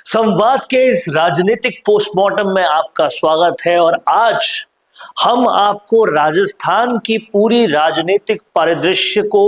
संवाद के इस राजनीतिक पोस्टमार्टम में आपका स्वागत है और आज हम आपको राजस्थान की पूरी राजनीतिक परिदृश्य को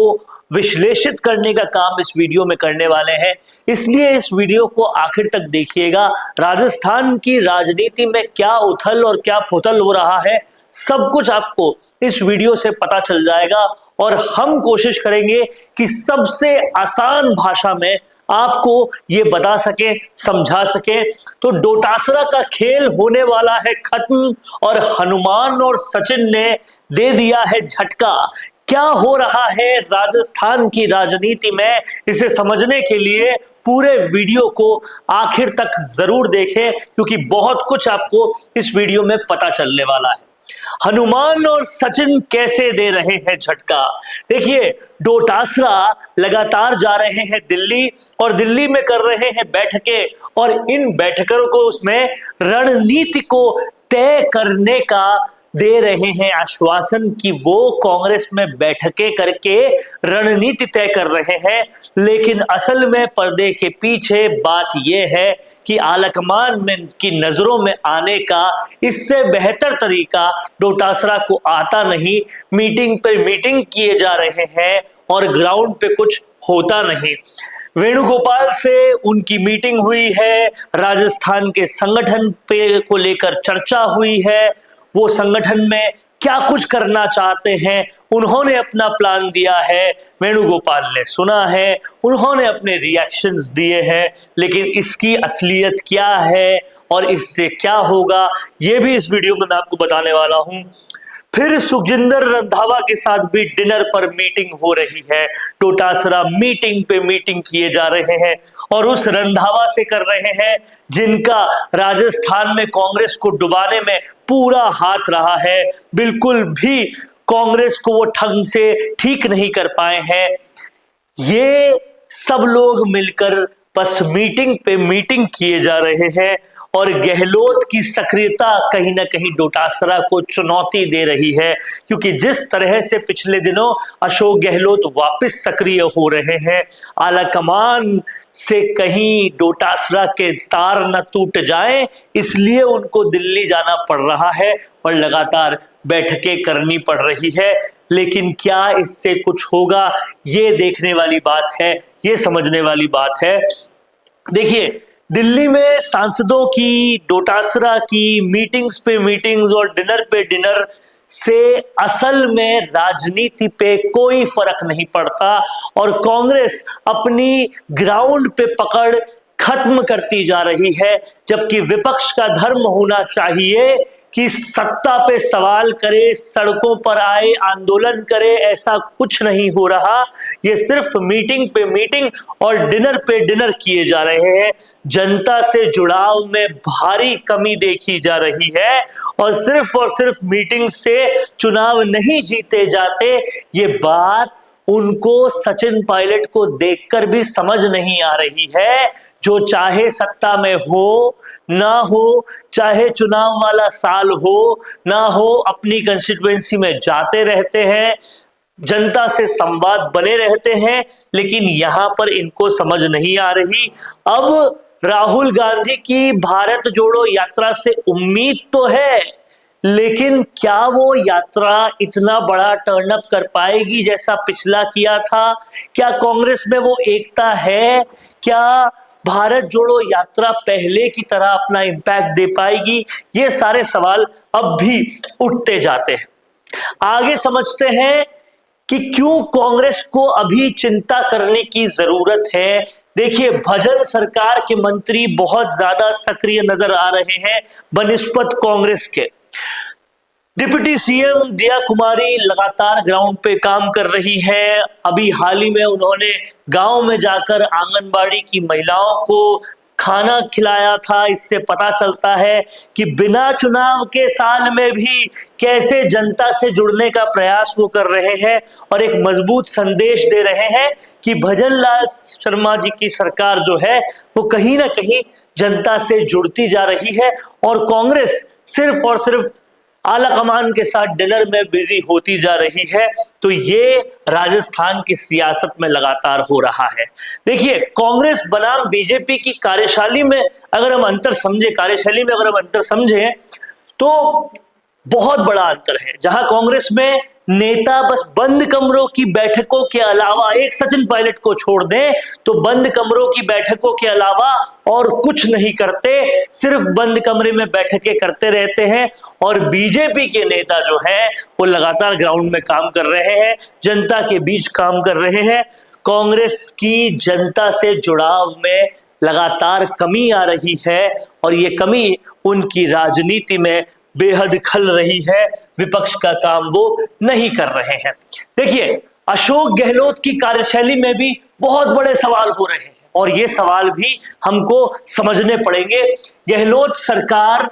विश्लेषित करने का काम इस वीडियो में करने वाले हैं। इसलिए इस वीडियो को आखिर तक देखिएगा। राजस्थान की राजनीति में क्या उथल और क्या पुथल हो रहा है, सब कुछ आपको इस वीडियो से पता चल जाएगा और हम कोशिश करेंगे कि सबसे आसान भाषा में आपको ये बता सके, समझा सके। तो डोटासरा का खेल होने वाला है खत्म और हनुमान और सचिन ने दे दिया है झटका। क्या हो रहा है राजस्थान की राजनीति में, इसे समझने के लिए पूरे वीडियो को आखिर तक जरूर देखें, क्योंकि बहुत कुछ आपको इस वीडियो में पता चलने वाला है। हनुमान और सचिन कैसे दे रहे हैं झटका। देखिए, डोटासरा लगातार जा रहे हैं दिल्ली और दिल्ली में कर रहे हैं बैठकें और इन बैठकों को उसमें रणनीति को तय करने का दे रहे हैं आश्वासन कि वो कांग्रेस में बैठकें करके रणनीति तय कर रहे हैं। लेकिन असल में पर्दे के पीछे बात यह है कि आलाकमान में की नजरों में आने का इससे बेहतर तरीका डोटासरा को आता नहीं। मीटिंग पर मीटिंग किए जा रहे हैं और ग्राउंड पे कुछ होता नहीं। वेणुगोपाल से उनकी मीटिंग हुई है, राजस्थान के संगठन पे को लेकर चर्चा हुई है, वो संगठन में क्या कुछ करना चाहते हैं उन्होंने अपना प्लान दिया है, वेणुगोपाल ने सुना है, उन्होंने अपने रिएक्शंस दिए हैं। लेकिन इसकी असलियत क्या है और इससे क्या होगा, ये भी इस वीडियो में मैं आपको बताने वाला हूं। फिर सुखजिंदर रंधावा के साथ भी डिनर पर मीटिंग हो रही है। डोटासरा मीटिंग पे मीटिंग किए जा रहे हैं और उस रंधावा से कर रहे हैं जिनका राजस्थान में कांग्रेस को डुबाने में पूरा हाथ रहा है। बिल्कुल भी कांग्रेस को वो ढंग से ठीक नहीं कर पाए हैं। ये सब लोग मिलकर बस मीटिंग पे मीटिंग किए जा रहे हैं और गहलोत की सक्रियता कहीं ना कहीं डोटासरा को चुनौती दे रही है, क्योंकि जिस तरह से पिछले दिनों अशोक गहलोत वापस सक्रिय हो रहे हैं, आलाकमान से कहीं डोटासरा के तार न टूट जाएं, इसलिए उनको दिल्ली जाना पड़ रहा है और लगातार बैठकें करनी पड़ रही है। लेकिन क्या इससे कुछ होगा, ये देखने वाली बात है, ये समझने वाली बात है। देखिए, दिल्ली में सांसदों की, डोटासरा की मीटिंग्स पे मीटिंग्स और डिनर पे डिनर से असल में राजनीति पे कोई फर्क नहीं पड़ता और कांग्रेस अपनी ग्राउंड पे पकड़ खत्म करती जा रही है। जबकि विपक्ष का धर्म होना चाहिए कि सत्ता पे सवाल करे, सड़कों पर आए, आंदोलन करे, ऐसा कुछ नहीं हो रहा। ये सिर्फ मीटिंग पे मीटिंग और डिनर पे डिनर किए जा रहे हैं। जनता से जुड़ाव में भारी कमी देखी जा रही है और सिर्फ मीटिंग से चुनाव नहीं जीते जाते, ये बात उनको सचिन पायलट को देखकर भी समझ नहीं आ रही है। जो चाहे सत्ता में हो ना हो, चाहे चुनाव वाला साल हो ना हो, अपनी कंस्टिट्यूएंसी में जाते रहते हैं, जनता से संवाद बने रहते हैं, लेकिन यहां पर इनको समझ नहीं आ रही। अब राहुल गांधी की भारत जोड़ो यात्रा से उम्मीद तो है, लेकिन क्या वो यात्रा इतना बड़ा टर्न अप कर पाएगी जैसा पिछला किया था? क्या कांग्रेस में वो एकता है? क्या भारत जोड़ो यात्रा पहले की तरह अपना इंपैक्ट दे पाएगी? ये सारे सवाल अब भी उठते जाते हैं। आगे समझते हैं कि क्यों कांग्रेस को अभी चिंता करने की जरूरत है। देखिए, भजन सरकार के मंत्री बहुत ज्यादा सक्रिय नजर आ रहे हैं बनिस्पत कांग्रेस के। डिप्टी सीएम दिया कुमारी लगातार ग्राउंड पे काम कर रही है। अभी हाल ही में उन्होंने गांव में जाकर आंगनबाड़ी की महिलाओं को खाना खिलाया था। इससे पता चलता है कि बिना चुनाव के साल में भी कैसे जनता से जुड़ने का प्रयास वो कर रहे हैं और एक मजबूत संदेश दे रहे हैं कि भजन लाल शर्मा जी की सरकार जो है वो कहीं ना कहीं जनता से जुड़ती जा रही है और कांग्रेस सिर्फ और सिर्फ आला कमान के साथ डिनर में बिजी होती जा रही है। तो ये राजस्थान की सियासत में लगातार हो रहा है। देखिए, कांग्रेस बनाम बीजेपी की कार्यशैली में अगर हम अंतर समझे तो बहुत बड़ा अंतर है। जहां कांग्रेस में नेता बस बंद कमरों की बैठकों के अलावा, एक सचिन पायलट को छोड़ दें तो बंद कमरों की बैठकों के अलावा और कुछ नहीं करते, सिर्फ बंद कमरे में बैठकें करते रहते हैं। और बीजेपी के नेता जो हैं वो लगातार ग्राउंड में काम कर रहे हैं, जनता के बीच काम कर रहे हैं। कांग्रेस की जनता से जुड़ाव में लगातार कमी आ रही है और ये कमी उनकी राजनीति में बेहद खल रही है। विपक्ष का काम वो नहीं कर रहे हैं। देखिए, अशोक गहलोत की कार्यशैली में भी बहुत बड़े सवाल हो रहे हैं और ये सवाल भी हमको समझने पड़ेंगे। गहलोत सरकार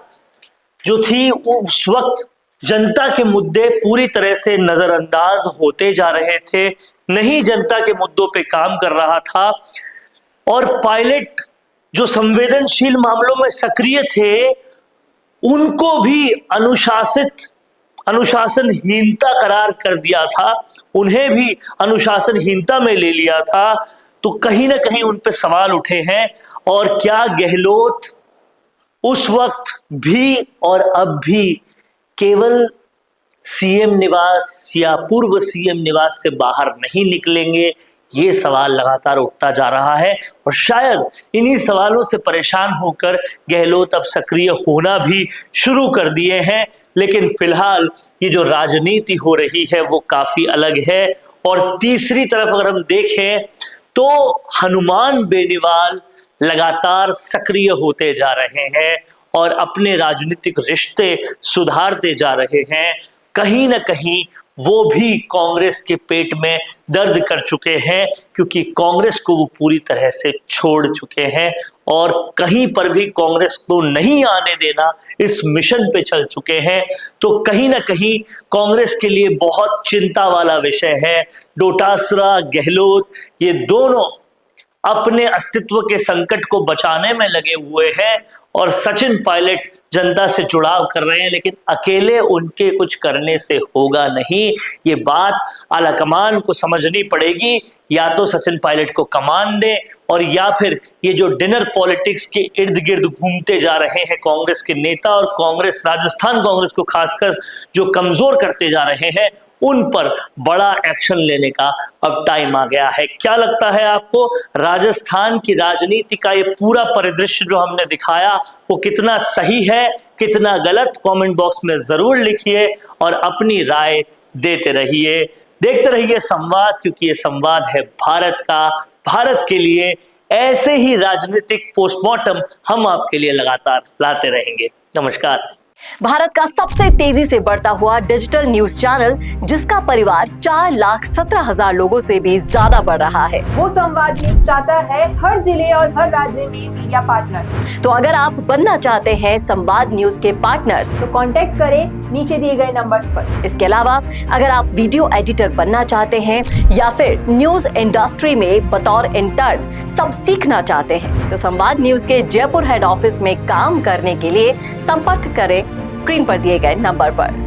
जो थी उस वक्त जनता के मुद्दे पूरी तरह से नजरअंदाज होते जा रहे थे, नहीं जनता के मुद्दों पे काम कर रहा था। और पायलट जो संवेदनशील मामलों में सक्रिय थे, उनको भी अनुशासनहीनता करार कर दिया था, उन्हें भी अनुशासनहीनता में ले लिया था। तो कहीं ना कहीं उन पे सवाल उठे हैं। और क्या गहलोत उस वक्त भी और अब भी केवल सीएम निवास या पूर्व सीएम निवास से बाहर नहीं निकलेंगे, ये सवाल लगातार उठता जा रहा है। और शायद इन्हीं सवालों से परेशान होकर गहलोत अब सक्रिय होना भी शुरू कर दिए हैं। लेकिन फिलहाल ये जो राजनीति हो रही है वो काफी अलग है। और तीसरी तरफ अगर हम देखें तो हनुमान बेनीवाल लगातार सक्रिय होते जा रहे हैं और अपने राजनीतिक रिश्ते सुधारते जा रहे हैं। कहीं ना कहीं वो भी कांग्रेस के पेट में दर्द कर चुके हैं, क्योंकि कांग्रेस को वो पूरी तरह से छोड़ चुके हैं और कहीं पर भी कांग्रेस को नहीं आने देना इस मिशन पे चल चुके हैं। तो कहीं ना कहीं कांग्रेस के लिए बहुत चिंता वाला विषय है। डोटासरा, गहलोत, ये दोनों अपने अस्तित्व के संकट को बचाने में लगे हुए हैं और सचिन पायलट जनता से जुड़ाव कर रहे हैं, लेकिन अकेले उनके कुछ करने से होगा नहीं। ये बात आलाकमान को समझनी पड़ेगी। या तो सचिन पायलट को कमान दें और या फिर ये जो डिनर पॉलिटिक्स के इर्द गिर्द घूमते जा रहे हैं कांग्रेस के नेता और कांग्रेस, राजस्थान कांग्रेस को खासकर जो कमजोर करते जा रहे हैं, उन पर बड़ा एक्शन लेने का अब टाइम आ गया है। क्या लगता है आपको, राजस्थान की राजनीति का ये पूरा परिदृश्य जो हमने दिखाया वो कितना सही है, कितना गलत? कमेंट बॉक्स में जरूर लिखिए और अपनी राय देते रहिए। देखते रहिए संवाद, क्योंकि ये संवाद है भारत का, भारत के लिए। ऐसे ही राजनीतिक पोस्टमार्टम हम आपके लिए लगातार लाते रहेंगे। नमस्कार। भारत का सबसे तेजी से बढ़ता हुआ डिजिटल न्यूज चैनल, जिसका परिवार 4,17,000 लोगों से भी ज्यादा बढ़ रहा है, वो संवाद न्यूज चाहता है हर जिले और हर राज्य में मीडिया पार्टनर्स। तो अगर आप बनना चाहते हैं संवाद न्यूज के पार्टनर्स, तो कांटेक्ट करें नीचे दिए गए नंबर्स पर। इसके अलावा अगर आप वीडियो एडिटर बनना चाहते हैं या फिर न्यूज इंडस्ट्री में बतौर इंटर्न सब सीखना चाहते हैं, तो संवाद न्यूज के जयपुर हेड ऑफिस में काम करने के लिए संपर्क करें स्क्रीन पर दिए गए नंबर पर।